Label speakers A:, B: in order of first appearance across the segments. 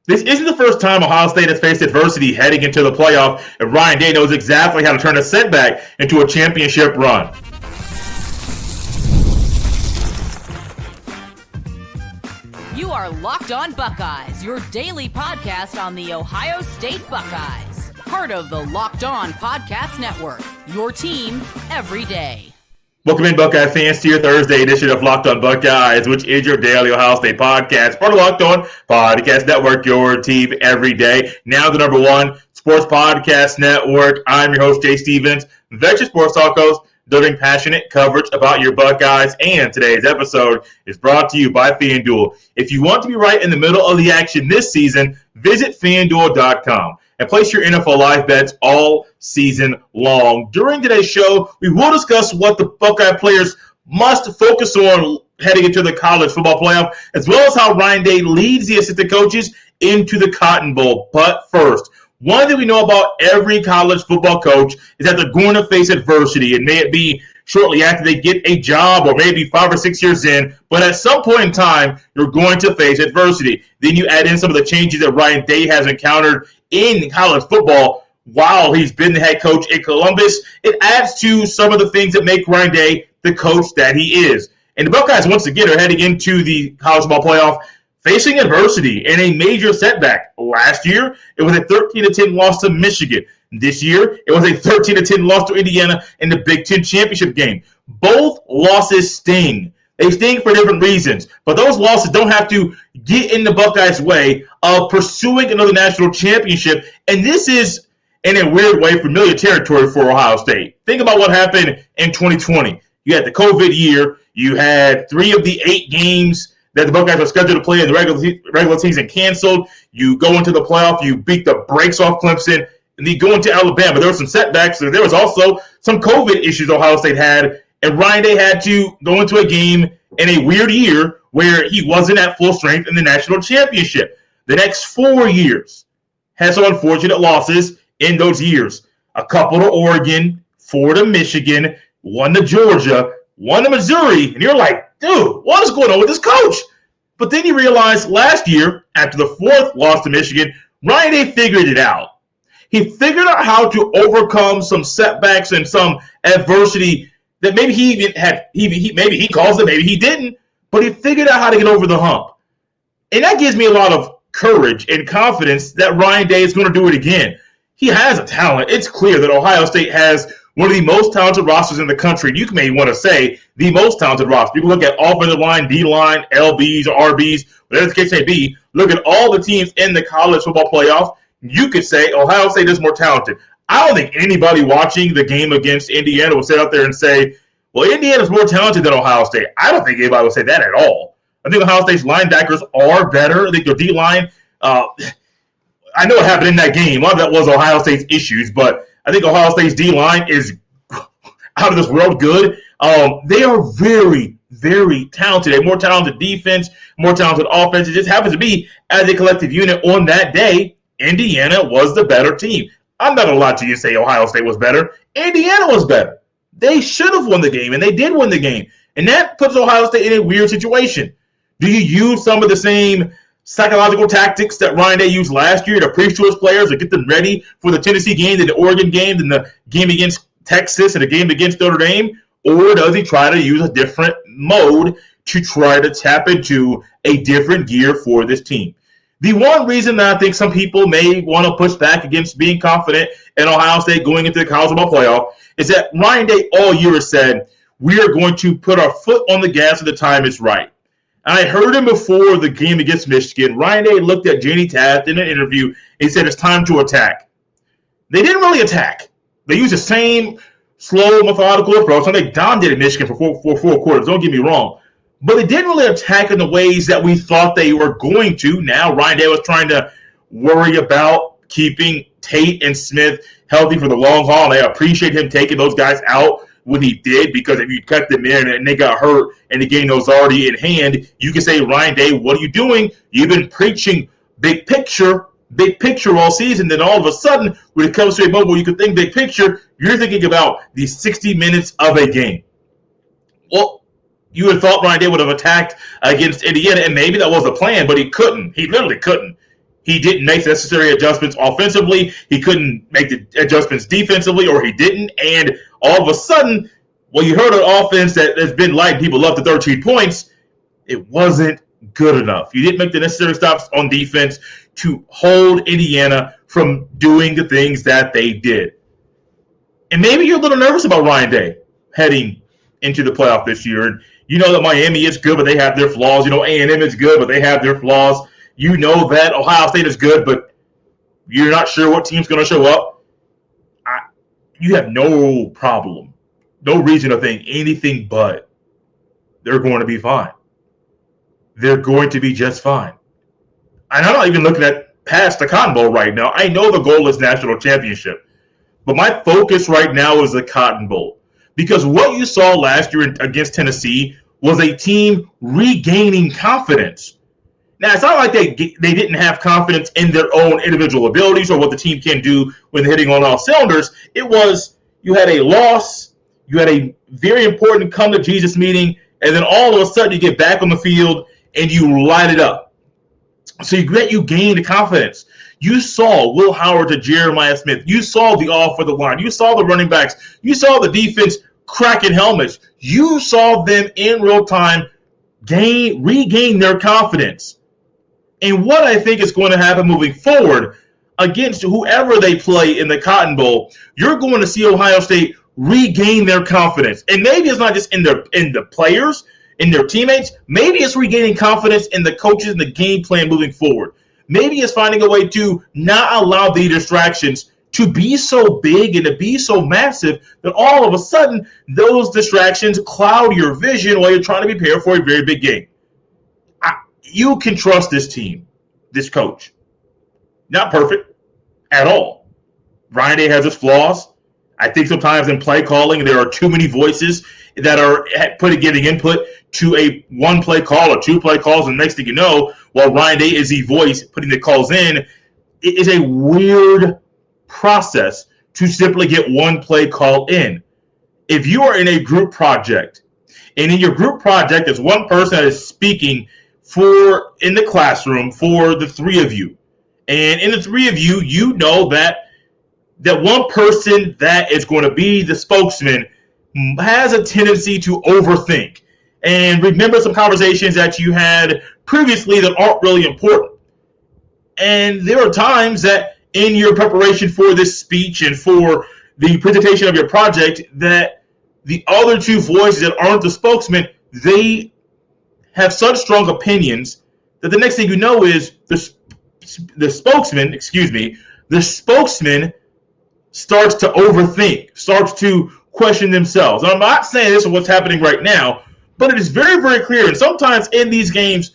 A: This isn't the first time Ohio State has faced adversity heading into the playoff, and Ryan Day knows exactly how to turn a setback into a championship run.
B: You are Locked On Buckeyes, your daily podcast on the Ohio State Buckeyes. Part of the Locked On Podcast Network, your team every day.
A: Welcome in, Buckeye fans, to your Thursday edition of Locked On Buckeyes, which is your daily Ohio State podcast, part of Locked On Podcast Network, your team every day. Now the number one sports podcast network. I'm your host, Jay Stevens, veteran sports talk host, delivering passionate coverage about your Buckeyes. And today's episode is brought to you by FanDuel. If you want to be right in the middle of the action this season, visit FanDuel.com and place your NFL live bets all season long. During today's show, we will discuss what the Buckeye players must focus on heading into the college football playoff, as well as how Ryan Day leads the assistant coaches into the Cotton Bowl. But first, one thing we know about every college football coach is that they're going to face adversity, and may it be shortly after they get a job or maybe 5 or 6 years in, but at some point in time, you're going to face adversity. Then you add in some of the changes that Ryan Day has encountered in college football while he's been the head coach in Columbus. It adds to some of the things that make Ryan Day the coach that he is. And the Buckeyes, once again, are heading into the college football playoff facing adversity and a major setback. Last year, it was a 13-10 loss to Michigan. This year, it was a 13-10 loss to Indiana in the Big Ten championship game. Both losses sting. They sting for different reasons, but those losses don't have to get in the Buckeyes' way of pursuing another national championship, and this is, in a weird way, familiar territory for Ohio State. Think about what happened in 2020. You had the COVID year. You had 3 of the 8 games that the Buckeyes were scheduled to play in the regular season canceled. You go into the playoff. You beat the brakes off Clemson, and then go into Alabama. There were some setbacks. There was also some COVID issues Ohio State had, and Ryan Day had to go into a game in a weird year where he wasn't at full strength in the national championship. The next 4 years had some unfortunate losses in those years. A couple to Oregon, 4 to Michigan, 1 to Georgia, 1 to Missouri, and you're like, dude, what is going on with this coach? But then you realize last year, after the 4th loss to Michigan, Ryan Day figured it out. He figured out how to overcome some setbacks and some adversity that maybe he even had. Maybe he caused it, maybe he didn't, but he figured out how to get over the hump. And that gives me a lot of courage and confidence that Ryan Day is going to do it again. He has a talent. It's clear that Ohio State has one of the most talented rosters in the country. You may want to say the most talented roster. You can look at offensive line, D-line, LBs, or RBs, whatever the case may be. Look at all the teams in the college football playoff. You could say Ohio State is more talented. I don't think anybody watching the game against Indiana will sit out there and say, well, Indiana's more talented than Ohio State. I don't think anybody would say that at all. I think Ohio State's linebackers are better. I think their D-line, I know what happened in that game. A lot of that was Ohio State's issues, but I think Ohio State's D-line is out of this world good. They are very, very talented. A more talented defense, more talented offense. It just happens to be, as a collective unit on that day, Indiana was the better team. I'm not going to lie to you and say Ohio State was better. Indiana was better. They should have won the game, and they did win the game. And that puts Ohio State in a weird situation. Do you use some of the same psychological tactics that Ryan Day used last year to preach to his players to get them ready for the Tennessee game, and the Oregon game, and the game against Texas, and the game against Notre Dame? Or does he try to use a different mode to try to tap into a different gear for this team? The one reason that I think some people may want to push back against being confident in Ohio State going into the college football playoff is that Ryan Day all year has said, we are going to put our foot on the gas at the time is right. And I heard him before the game against Michigan. Ryan Day looked at Janie Taft in an interview and he said, it's time to attack. They didn't really attack. They used the same slow, methodical approach. And they dominated Michigan for four quarters, don't get me wrong. But they didn't really attack in the ways that we thought they were going to. Now, Ryan Day was trying to worry about keeping Tate and Smith healthy for the long haul. And I appreciate him taking those guys out when he did, because if you cut them in and they got hurt and the game was already in hand, you can say, Ryan Day, what are you doing? You've been preaching big picture all season. Then all of a sudden, when it comes to a moment where you can think big picture, you're thinking about the 60 minutes of a game. Well, you would have thought Ryan Day would have attacked against Indiana, and maybe that was the plan, but he couldn't. He literally couldn't. He didn't make the necessary adjustments offensively. He couldn't make the adjustments defensively, or he didn't. And all of a sudden, well, you heard an offense that has been lighting people up to 13 points. It wasn't good enough. You didn't make the necessary stops on defense to hold Indiana from doing the things that they did. And maybe you're a little nervous about Ryan Day heading into the playoff this year. And you know that Miami is good, but they have their flaws. You know A&M is good, but they have their flaws. You know that Ohio State is good, but you're not sure what team's going to show up. You have no problem, no reason to think anything but they're going to be fine. They're going to be just fine. And I'm not even looking at past the Cotton Bowl right now. I know the goal is national championship, but my focus right now is the Cotton Bowl. Because what you saw last year against Tennessee was a team regaining confidence. Now, it's not like they didn't have confidence in their own individual abilities or what the team can do when they're hitting on all cylinders. It was you had a loss, you had a very important come-to-Jesus meeting, and then all of a sudden you get back on the field and you light it up. So you gained confidence. You saw Will Howard to Jeremiah Smith. You saw the offensive line. You saw the running backs. You saw the defense cracking helmets. You saw them in real time regain their confidence. And what I think is going to happen moving forward against whoever they play in the Cotton Bowl, you're going to see Ohio State regain their confidence. And maybe it's not just in the players, in their teammates. Maybe it's regaining confidence in the coaches and the game plan moving forward. Maybe it's finding a way to not allow the distractions to be so big and to be so massive that all of a sudden those distractions cloud your vision while you're trying to prepare for a very big game. You can trust this team, this coach. Not perfect at all. Ryan Day has his flaws. I think sometimes in play calling there are too many voices that are giving input to a one play call or two play calls, and next thing you know, while Ryan Day is the voice putting the calls in, it is a weird process to simply get one play call in. If you are in a group project, and in your group project there's one person that is speaking in the classroom for the three of you, and in the three of you, you know that one person that is going to be the spokesman has a tendency to overthink and remember some conversations that you had previously that aren't really important. And there are times that in your preparation for this speech and for the presentation of your project that the other two voices that aren't the spokesman, they have such strong opinions that the next thing you know is the spokesman starts to overthink, starts to question themselves. And I'm not saying this is what's happening right now, but it is very, very clear. And sometimes in these games,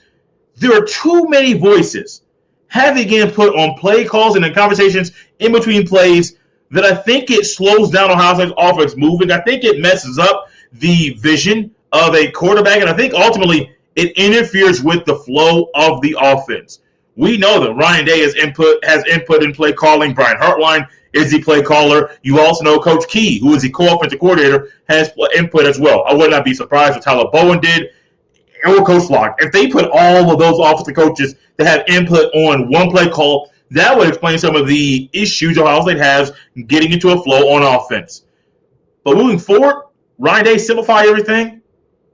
A: there are too many voices having input on play calls and in conversations in between plays that I think it slows down Ohio State's offense moving. I think it messes up the vision of a quarterback, and I think ultimately it interferes with the flow of the offense. We know that Ryan Day has input in play calling. Brian Hartline is the play caller. You also know Coach Key, who is the co-offensive coordinator, has input as well. I would not be surprised if Tyler Bowen did, or Coach Locke. If they put all of those offensive coaches that have input on one play call, that would explain some of the issues Ohio State has getting into a flow on offense. But moving forward, Ryan Day simplifies everything.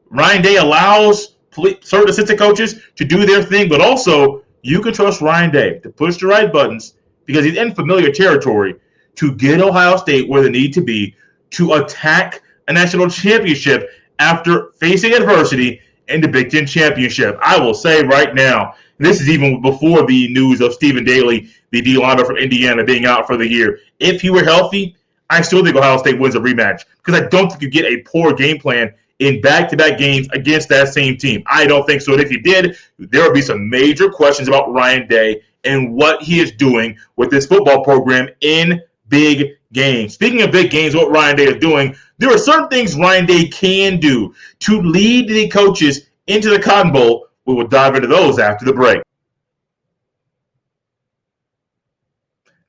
A: Ryan Day allows certain assistant coaches to do their thing, but also you can trust Ryan Day to push the right buttons because he's in familiar territory to get Ohio State where they need to be to attack a national championship after facing adversity in the Big Ten championship. I will say right now, this is even before the news of Stephen Daly, the D lineman from Indiana, being out for the year. If he were healthy, I still think Ohio State wins a rematch because I don't think you get a poor game plan in back-to-back games against that same team. I don't think so. And if you did, there would be some major questions about Ryan Day and what he is doing with this football program in big games. Speaking of big games, what Ryan Day is doing, there are certain things Ryan Day can do to lead the coaches into the Cotton Bowl. We will dive into those after the break.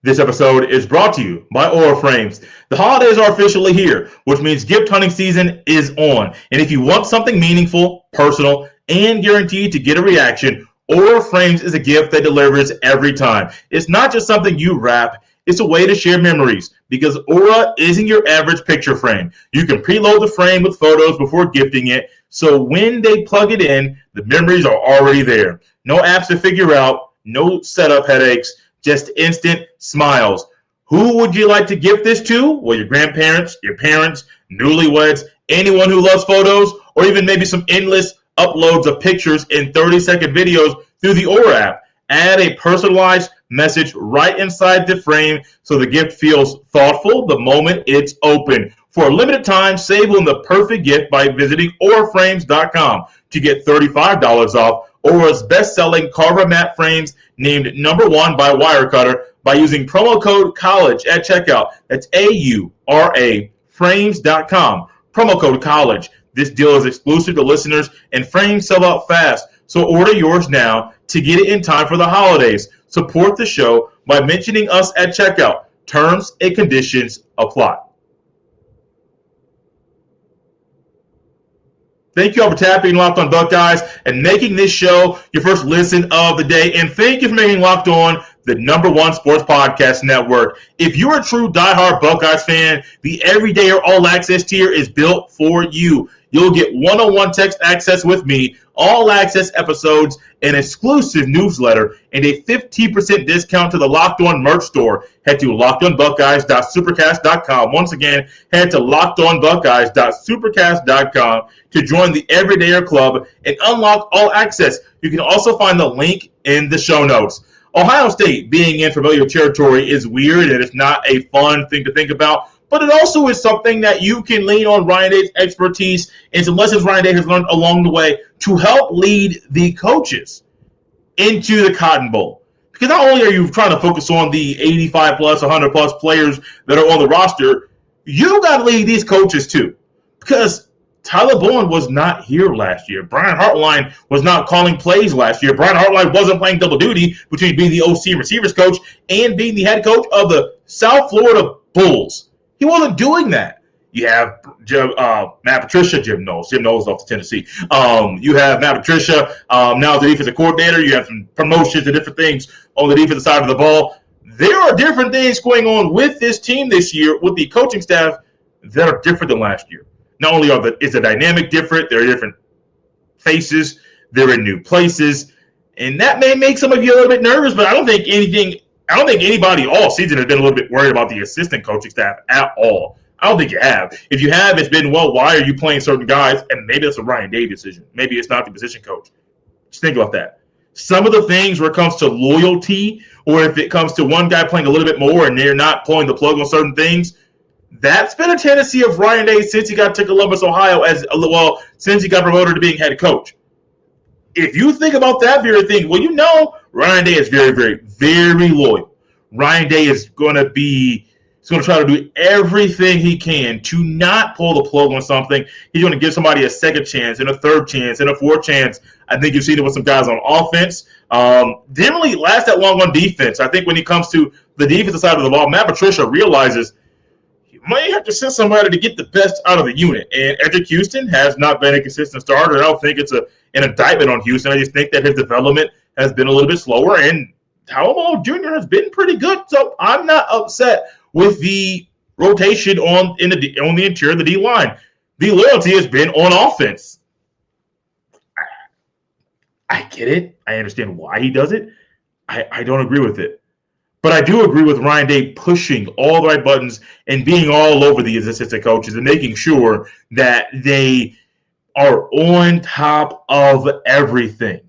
A: This episode is brought to you by Aura Frames. The holidays are officially here, which means gift hunting season is on. And if you want something meaningful, personal, and guaranteed to get a reaction, Aura Frames is a gift that delivers every time. It's not just something you wrap, it's a way to share memories because Aura isn't your average picture frame. You can preload the frame with photos before gifting it, so when they plug it in, the memories are already there. No apps to figure out, no setup headaches, just instant smiles. Who would you like to gift this to? Well, your grandparents, your parents, newlyweds, anyone who loves photos, or even maybe some endless uploads of pictures in 30-second videos through the Aura app. Add a personalized message right inside the frame so the gift feels thoughtful the moment it's open. For a limited time, save on the perfect gift by visiting auraframes.com to get $35 off Aura's best-selling Carver matte frames named #1 by Wirecutter by using promo code COLLEGE at checkout. That's AURA frames.com. Promo code COLLEGE. This deal is exclusive to listeners, and frames sell out fast. So order yours now to get it in time for the holidays. Support the show by mentioning us at checkout. Terms and conditions apply. Thank you all for tapping Locked On Buckeyes and making this show your first listen of the day. And thank you for making Locked On the #1 sports podcast network. If you're a true diehard Buckeyes fan, the Everyday or All Access tier is built for you. You'll get one-on-one text access with me, all access episodes, an exclusive newsletter, and a 15% discount to the Locked On merch store. Head to lockedonbuckeyes.supercast.com. Once again, head to lockedonbuckeyes.supercast.com to join the Everydayer Club and unlock all access. You can also find the link in the show notes. Ohio State being in familiar territory is weird and it's not a fun thing to think about, but it also is something that you can lean on Ryan Day's expertise and some lessons Ryan Day has learned along the way to help lead the coaches into the Cotton Bowl. Because not only are you trying to focus on the 85 plus, 100 plus players that are on the roster, you got to lead these coaches too. Because Tyler Bowen was not here last year. Brian Hartline was not calling plays last year. Brian Hartline wasn't playing double duty between being the OC and receivers coach and being the head coach of the South Florida Bulls. He wasn't doing that. You have Matt Patricia, Jim Knowles. Jim Knowles off to Tennessee. You have Matt Patricia, now the defensive coordinator. You have some promotions and different things on the defensive side of the ball. There are different things going on with this team this year with the coaching staff that are different than last year. Not only is the dynamic different, there are different faces, they're in new places, and that may make some of you a little bit nervous, but I don't think anybody all season has been a little bit worried about the assistant coaching staff at all. I don't think you have. If you have, it's been, well, why are you playing certain guys? And maybe that's a Ryan Day decision. Maybe it's not the position coach. Just think about that. Some of the things where it comes to loyalty, or if it comes to one guy playing a little bit more and they're not pulling the plug on certain things, that's been a tendency of Ryan Day since he got to Columbus, Ohio, since he got promoted to being head coach. If you think about that very thing, well, you know Ryan Day is very, very, very loyal. Ryan Day is going to try to do everything he can to not pull the plug on something. He's going to give somebody a second chance and a third chance and a fourth chance. I think you've seen it with some guys on offense. Didn't really last that long on defense. I think when it comes to the defensive side of the ball, Matt Patricia realizes you might have to send somebody to get the best out of the unit. And Edric Houston has not been a consistent starter. I don't think it's an indictment on Houston. I just think that his development has been a little bit slower. And Talbot Jr. has been pretty good. So I'm not upset with the rotation on the interior of the D-line. The loyalty has been on offense. I get it. I understand why he does it. I don't agree with it. But I do agree with Ryan Day pushing all the right buttons and being all over these assistant coaches and making sure that they are on top of everything.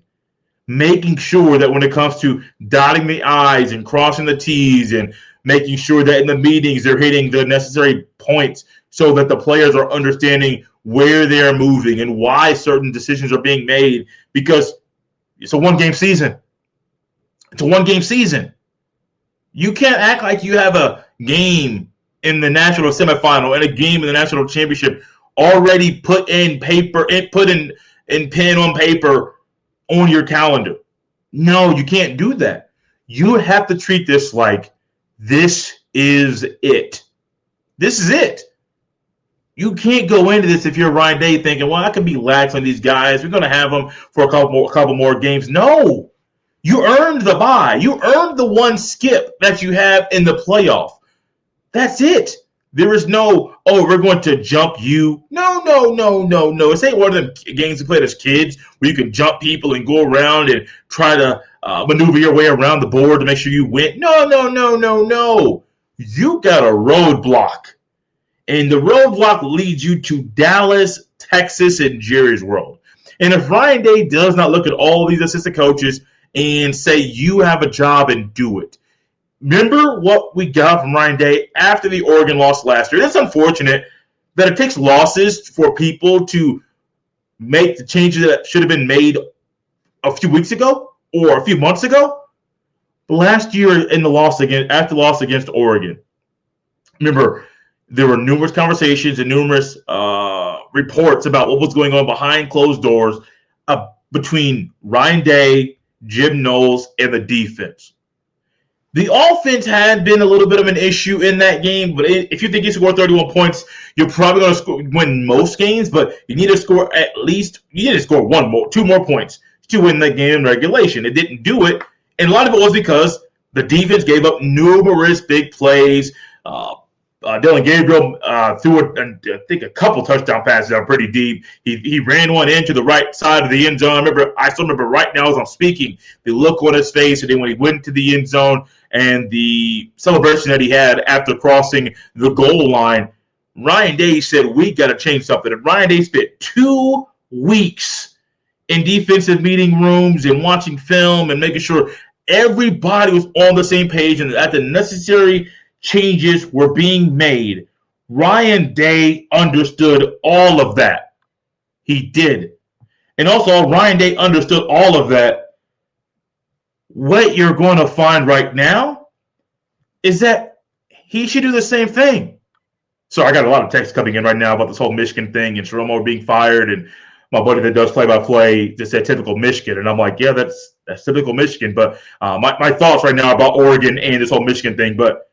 A: Making sure that when it comes to dotting the I's and crossing the T's and making sure that in the meetings they're hitting the necessary points so that the players are understanding where they're moving and why certain decisions are being made, because it's a one-game season. It's a one-game season. You can't act like you have a game in the national semifinal and a game in the national championship already put in paper and put in pen on paper on your calendar. No, you can't do that. You have to treat this like this is it. This is it. You can't go into this if you're Ryan Day thinking, well, I can be lax on these guys. We're going to have them for a couple more games. No. You earned the bye. You earned the one skip that you have in the playoff. That's it. There is no, oh, we're going to jump you. No, no, no, no, no. This ain't one of them games we played as kids where you can jump people and go around and try to maneuver your way around the board to make sure you win. No, no, no, no, no. You got a roadblock. And the roadblock leads you to Dallas, Texas, and Jerry's World. And if Ryan Day does not look at all these assistant coaches and say, you have a job and do it. Remember what we got from Ryan Day after the Oregon loss last year. It's unfortunate that it takes losses for people to make the changes that should have been made a few weeks ago or a few months ago. But last year in the loss after the loss against Oregon, remember, there were numerous conversations and numerous reports about what was going on behind closed doors between Ryan Day, Jim Knowles, and the defense. The offense had been a little bit of an issue in that game, but if you think you score 31 points, you're probably going to win most games, but you need to score two more points to win that game in regulation. It didn't do it, and a lot of it was because the defense gave up numerous big plays. Dylan Gabriel threw I think a couple touchdown passes out pretty deep. He ran one into the right side of the end zone. I still remember right now as I'm speaking, the look on his face, and then when he went to the end zone and the celebration that he had after crossing the goal line, Ryan Day said, we got to change something. And Ryan Day spent 2 weeks in defensive meeting rooms and watching film and making sure everybody was on the same page and that the necessary changes were being made. Ryan Day understood all of that. He did. And also, Ryan Day understood all of that. What you're going to find right now is that he should do the same thing. So I got a lot of texts coming in right now about this whole Michigan thing and Shromo being fired, and my buddy that does play-by-play just said typical Michigan, and I'm like, yeah, that's typical Michigan. But my thoughts right now about Oregon and this whole Michigan thing, but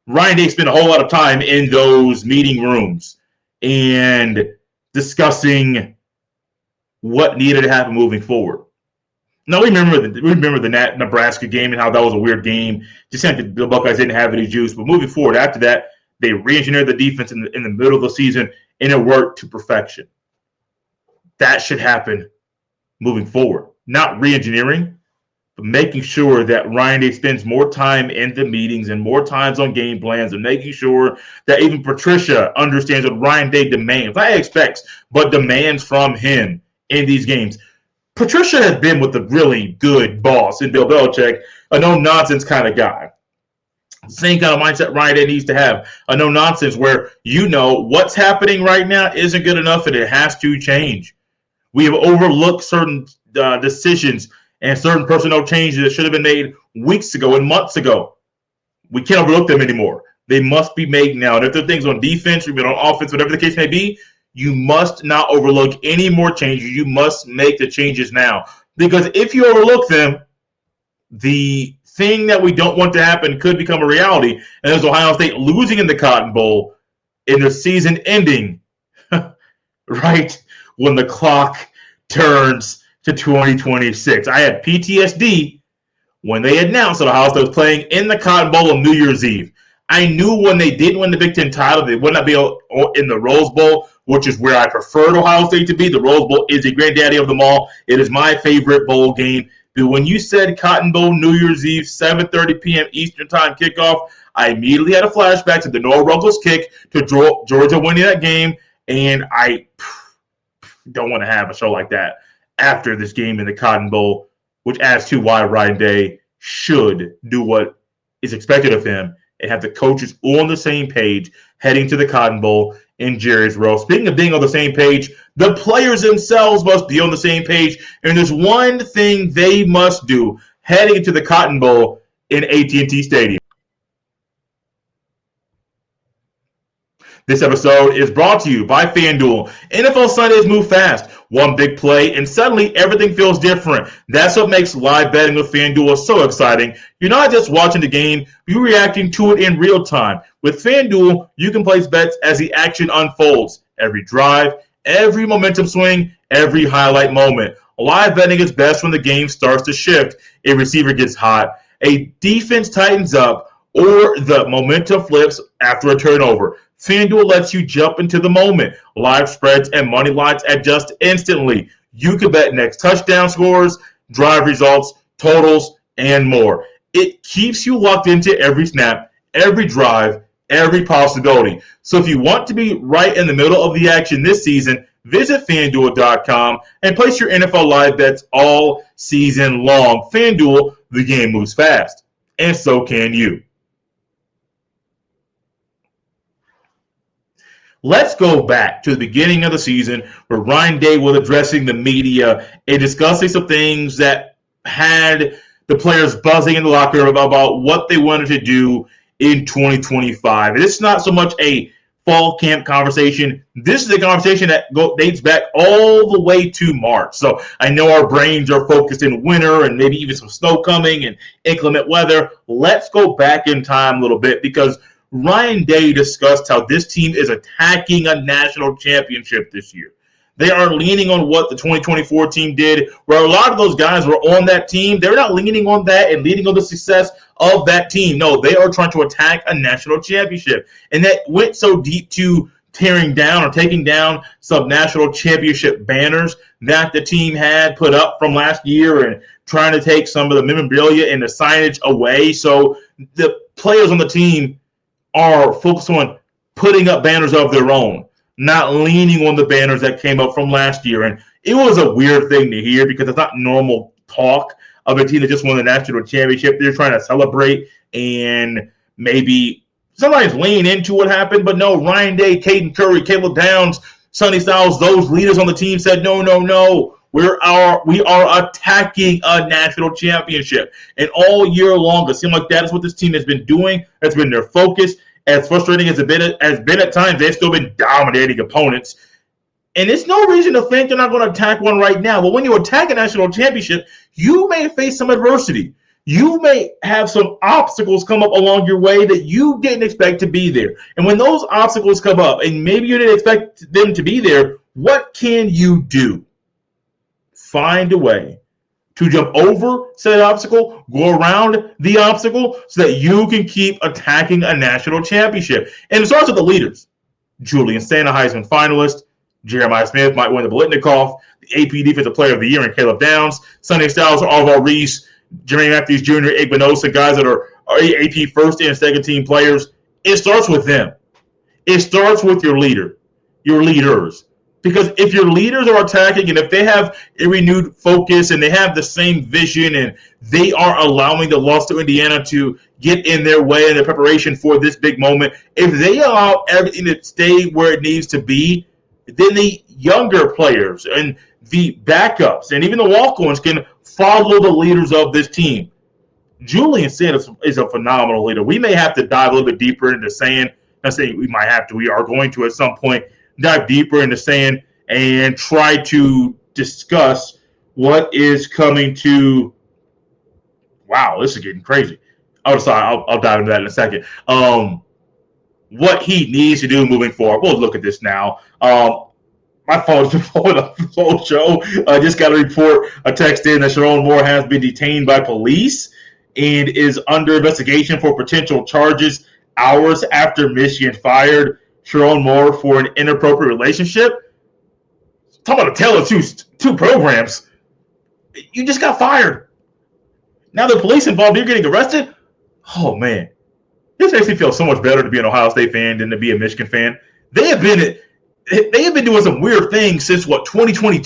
A: Ryan Day spent a whole lot of time in those meeting rooms and discussing what needed to happen moving forward. Now, we remember the Nebraska game and how that was a weird game. Just saying the Buckeyes didn't have any juice. But moving forward, after that, they re-engineered the defense in the middle of the season, and it worked to perfection. That should happen moving forward. Not re-engineering, but making sure that Ryan Day spends more time in the meetings and more times on game plans and making sure that even Patricia understands what Ryan Day demands. Not expects, but demands from him in these games. Patricia has been with a really good boss in Bill Belichick, a no-nonsense kind of guy. Same kind of mindset Ryan Day needs to have, a no-nonsense where you know what's happening right now isn't good enough and it has to change. We have overlooked certain decisions and certain personnel changes that should have been made weeks ago and months ago. We can't overlook them anymore. They must be made now. And if there are things on defense or even on offense, whatever the case may be, you must not overlook any more changes. You must make the changes now. Because if you overlook them, the thing that we don't want to happen could become a reality. And there's Ohio State losing in the Cotton Bowl in the season ending right when the clock turns to 2026. I had PTSD when they announced that Ohio State was playing in the Cotton Bowl on New Year's Eve. I knew when they didn't win the Big Ten title, they would not be in the Rose Bowl, which is where I preferred Ohio State to be. The Rose Bowl is the granddaddy of them all. It is my favorite bowl game. But when you said Cotton Bowl, New Year's Eve, 7:30 p.m. Eastern Time kickoff, I immediately had a flashback to the Noah Ruggles kick to Georgia winning that game, and I don't want to have a show like that after this game in the Cotton Bowl, which adds to why Ryan Day should do what is expected of him and have the coaches on the same page heading to the Cotton Bowl in Jerry's World. Speaking of being on the same page, the players themselves must be on the same page, and there's one thing they must do heading into the Cotton Bowl in AT&T Stadium. This episode is brought to you by FanDuel. NFL Sundays move fast. One big play, and suddenly everything feels different. That's what makes live betting with FanDuel so exciting. You're not just watching the game, you're reacting to it in real time. With FanDuel, you can place bets as the action unfolds. Every drive, every momentum swing, every highlight moment. Live betting is best when the game starts to shift, a receiver gets hot, a defense tightens up, or the momentum flips after a turnover. FanDuel lets you jump into the moment. Live spreads and money lines adjust instantly. You can bet next touchdown scores, drive results, totals, and more. It keeps you locked into every snap, every drive, every possibility. So if you want to be right in the middle of the action this season, visit FanDuel.com and place your NFL live bets all season long. FanDuel, the game moves fast, and so can you. Let's go back to the beginning of the season where Ryan Day was addressing the media and discussing some things that had the players buzzing in the locker room about what they wanted to do in 2025. And it's not so much a fall camp conversation. This is a conversation that dates back all the way to March. So I know our brains are focused in winter and maybe even some snow coming and inclement weather. Let's go back in time a little bit because Ryan Day discussed how this team is attacking a national championship this year. They are leaning on what the 2024 team did, where a lot of those guys were on that team. They're not leaning on that and leaning on the success of that team. No, they are trying to attack a national championship. And that went so deep to tearing down or taking down some national championship banners that the team had put up from last year and trying to take some of the memorabilia and the signage away. So the players on the team are focused on putting up banners of their own, not leaning on the banners that came up from last year. And it was a weird thing to hear because it's not normal talk of a team that just won the national championship. They're trying to celebrate and maybe sometimes lean into what happened. But no, Ryan Day, Caden Curry, Caleb Downs, Sonny Styles, those leaders on the team said, no. We are attacking a national championship. And all year long, it seemed like that is what this team has been doing. That's been their focus. As frustrating as it has been at times, they've still been dominating opponents. And it's no reason to think they're not going to attack one right now. But when you attack a national championship, you may face some adversity. You may have some obstacles come up along your way that you didn't expect to be there. And when those obstacles come up, and maybe you didn't expect them to be there, what can you do? Find a way to jump over said obstacle, go around the obstacle so that you can keep attacking a national championship. And it starts with the leaders. Julian S, a Heisman finalist. Jeremiah Smith might win the Biletnikoff. The AP Defensive Player of the Year in Caleb Downs. Sonny Styles, Alvaro Reese, Jermaine Matthews Jr., Igbinosa, guys that are AP first and second team players. It starts with them. It starts with your leader, your leaders. Because if your leaders are attacking and if they have a renewed focus and they have the same vision and they are allowing the loss to Indiana to get in their way in their preparation for this big moment, if they allow everything to stay where it needs to be, then the younger players and the backups and even the walk-ons can follow the leaders of this team. Julian said is a phenomenal leader. We may have to dive a little bit deeper into saying, not saying we might have to, we are going to at some point, dive deeper into saying and try to discuss what is coming to. Wow, this is getting crazy. I'll dive into that in a second. What he needs to do moving forward. We'll look at this now. My phone's been blowing up the whole show. I just got a report, a text in that Sharon Moore has been detained by police and is under investigation for potential charges hours after Michigan fired Sharon Moore for an inappropriate relationship. Talk about a tale of two programs. You just got fired. Now the police involved, you're getting arrested? Oh, man. This makes me feel so much better to be an Ohio State fan than to be a Michigan fan. They have been doing some weird things since, 2022?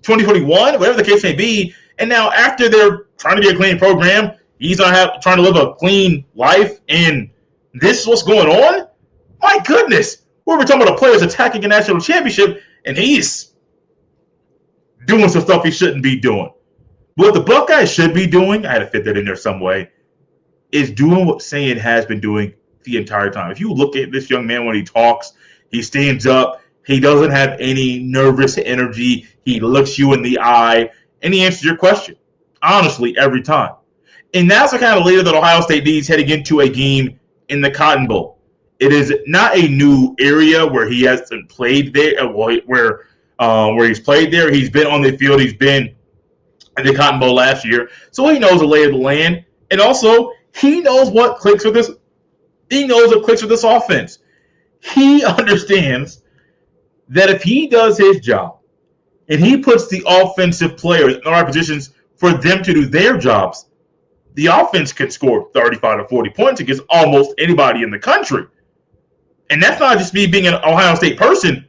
A: 2021? Whatever the case may be. And now after they're trying to be a clean program, he's not trying to live a clean life, and this is what's going on? My goodness. We're talking about the players attacking a national championship, and he's doing some stuff he shouldn't be doing. What the Buckeyes should be doing, I had to fit that in there some way, is doing what Sayin has been doing the entire time. If you look at this young man when he talks, he stands up. He doesn't have any nervous energy. He looks you in the eye, and he answers your question, honestly, every time. And that's the kind of leader that Ohio State needs heading into a game in the Cotton Bowl. It is not a new area where he hasn't played there, where where he's played there. He's been on the field. He's been in the Cotton Bowl last year. So he knows the lay of the land. And also, he knows what clicks with this. He knows what clicks with this offense. He understands that if he does his job and he puts the offensive players in the right positions for them to do their jobs, the offense can score 35 to 40 points against almost anybody in the country. And that's not just me being an Ohio State person.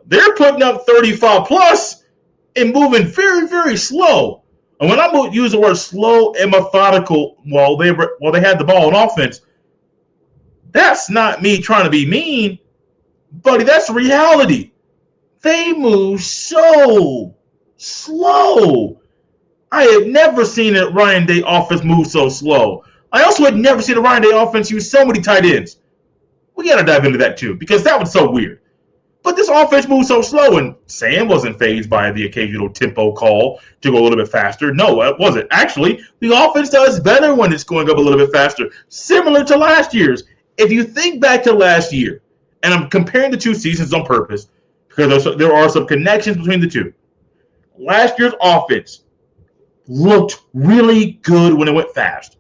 A: They're putting up 35 plus and moving very, very slow. And when I use the word slow and methodical while they had the ball on offense, that's not me trying to be mean, buddy. That's reality. They move so slow. I have never seen a Ryan Day offense move so slow. I also had never seen a Ryan Day offense use so many tight ends. We got to dive into that too, because that was so weird. But this offense moves so slow, and Sam wasn't fazed by the occasional tempo call to go a little bit faster. No, it wasn't. Actually, the offense does better when it's going up a little bit faster, similar to last year's. If you think back to last year, and I'm comparing the two seasons on purpose, because there are some connections between the two. Last year's offense looked really good when it went fast.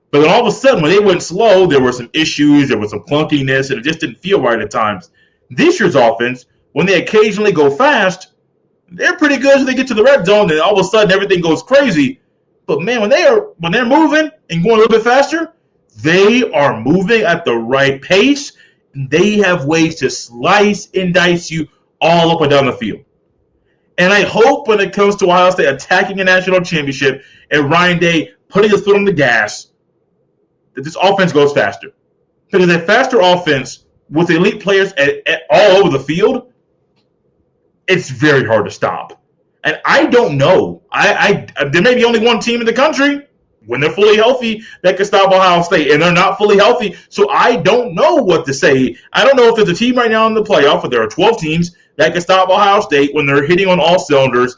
A: But then all of a sudden, when they went slow, there were some issues, there was some clunkiness, and it just didn't feel right at times. This year's offense, when they occasionally go fast, they're pretty good until they get to the red zone, and all of a sudden everything goes crazy. But man, when they're moving and going a little bit faster, they are moving at the right pace. They have ways to slice and dice you all up and down the field. And I hope when it comes to Ohio State attacking a national championship and Ryan Day putting his foot on the gas, that this offense goes faster. Because a faster offense with elite players all over the field, it's very hard to stop. And I don't know. There may be only one team in the country when they're fully healthy that can stop Ohio State, and they're not fully healthy, so I don't know what to say. I don't know if there's a team right now in the playoff, but there are 12 teams that can stop Ohio State when they're hitting on all cylinders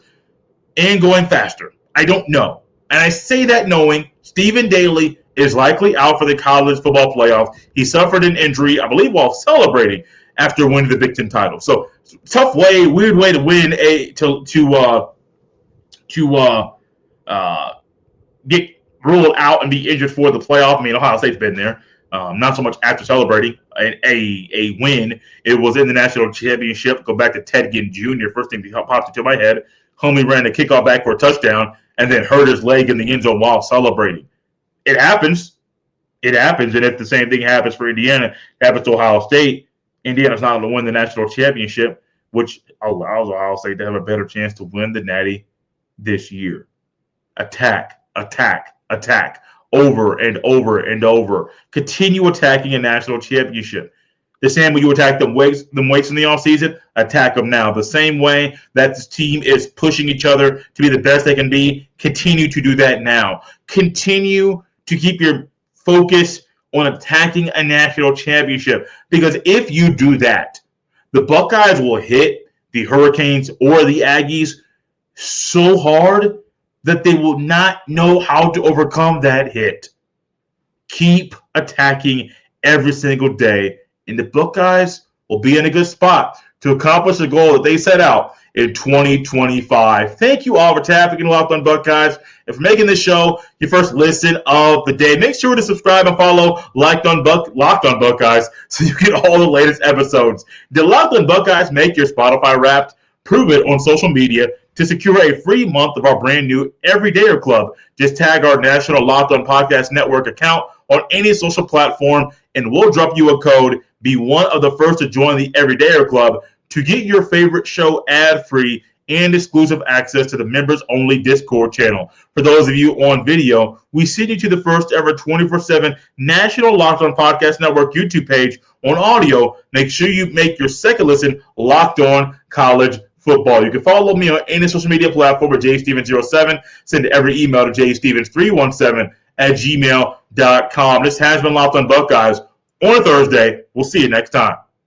A: and going faster. I don't know. And I say that knowing Stephen Daly is likely out for the college football playoff. He suffered an injury, I believe, while celebrating after winning the Big Ten title. So tough way, weird way to win get ruled out and be injured for the playoff. I mean, Ohio State's been there. Not so much after celebrating a win. It was in the national championship. Go back to Ted Ginn Jr., first thing that popped into my head. Homie ran a kickoff back for a touchdown and then hurt his leg in the end zone while celebrating. It happens. It happens. And if the same thing happens for Indiana, it happens to Ohio State, Indiana's not going to win the national championship, which allows Ohio State to have a better chance to win the Natty this year. Attack, over and over and over. Continue attacking a national championship. The same way you attack them weights in the offseason, attack them now. The same way that this team is pushing each other to be the best they can be, continue to do that now. Continue to keep your focus on attacking a national championship. Because if you do that, the Buckeyes will hit the Hurricanes or the Aggies so hard that they will not know how to overcome that hit. Keep attacking every single day, and the Buckeyes will be in a good spot to accomplish the goal that they set out in 2025. Thank you all for tapping in Locked On Buckeyes and for making this show your first listen of the day. Make sure to subscribe and follow Locked On Buckeyes so you get all the latest episodes. Did Locked On Buckeyes make your Spotify Wrapped? Prove it on social media to secure a free month of our brand new Everydayer Club. Just tag our national Locked On Podcast Network account on any social platform, and we'll drop you a code. Be one of the first to join the Everydayer Club to get your favorite show ad-free and exclusive access to the members-only Discord channel. For those of you on video, we send you to the first ever 24/7 National Locked On Podcast Network YouTube page. On audio, make sure you make your second listen Locked On College Football. You can follow me on any social media platform at jstevens07. Send every email to jstevens317@gmail.com. This has been Locked On Buckeyes on a Thursday. We'll see you next time.